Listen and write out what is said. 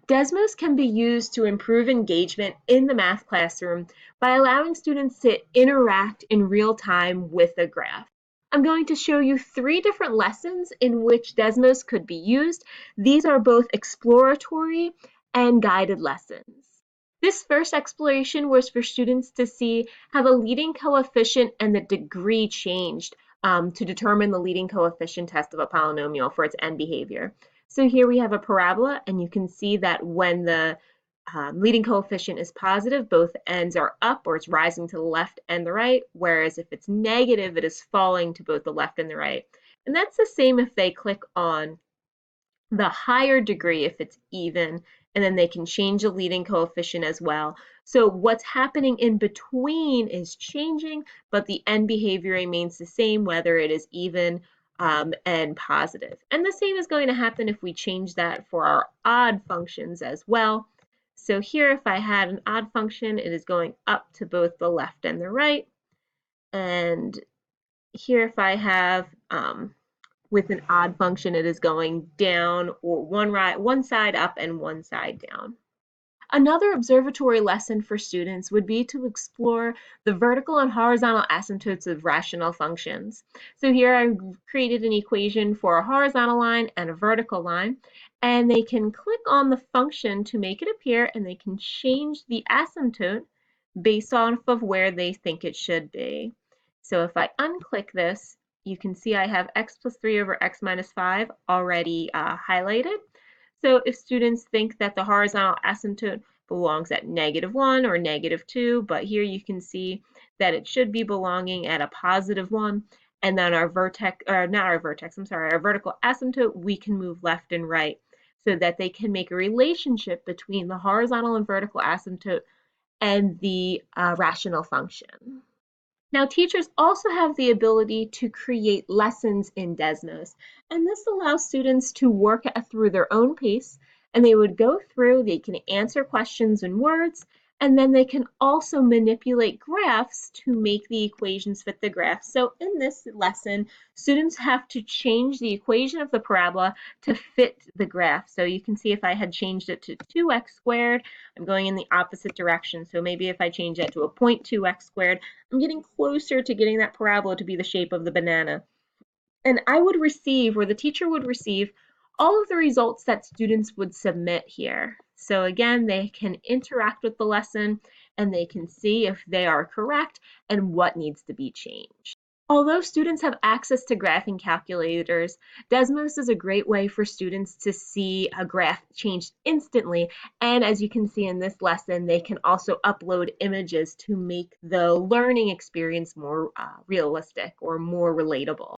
Desmos can be used to improve engagement in the math classroom by allowing students to interact in real time with a graph. I'm going to show you 3 different lessons in which Desmos could be used. These are both exploratory and guided lessons. This first exploration was for students to see how the leading coefficient and the degree changed to determine the leading coefficient test of a polynomial for its end behavior. So here we have a parabola, and you can see that when the leading coefficient is positive, both ends are up, or it's rising to the left and the right, whereas if it's negative, it is falling to both the left and the right. And that's the same if they click on the higher degree if it's even, and then they can change the leading coefficient as well. So what's happening in between is changing, but the end behavior remains the same, whether it is even and positive. And the same is going to happen if we change that for our odd functions as well. So here, if I had an odd function, it is going up to both the left and the right. And here, if I have with an odd function, it is going down, or one side up and one side down. Another observatory lesson for students would be to explore the vertical and horizontal asymptotes of rational functions. So here I created an equation for a horizontal line and a vertical line, and they can click on the function to make it appear, and they can change the asymptote based off of where they think it should be. So if I unclick this, you can see I have x plus 3 over x minus 5 already highlighted. So if students think that the horizontal asymptote belongs at -1 or -2, but here you can see that it should be belonging at a +1, and then our vertex, or not our vertex, I'm sorry, our vertical asymptote, we can move left and right so that they can make a relationship between the horizontal and vertical asymptote and the rational function. Now, teachers also have the ability to create lessons in Desmos, and this allows students to work through their own pace, and they would go through, they can answer questions in words, and then they can also manipulate graphs to make the equations fit the graph. So in this lesson, students have to change the equation of the parabola to fit the graph. So you can see if I had changed it to 2x squared, I'm going in the opposite direction. So maybe if I change that to a 0.2x squared, I'm getting closer to getting that parabola to be the shape of the banana. And I would receive, or the teacher would receive, all of the results that students would submit here. So again, they can interact with the lesson and they can see if they are correct and what needs to be changed. Although students have access to graphing calculators, Desmos is a great way for students to see a graph change instantly. And as you can see in this lesson, they can also upload images to make the learning experience more realistic or more relatable.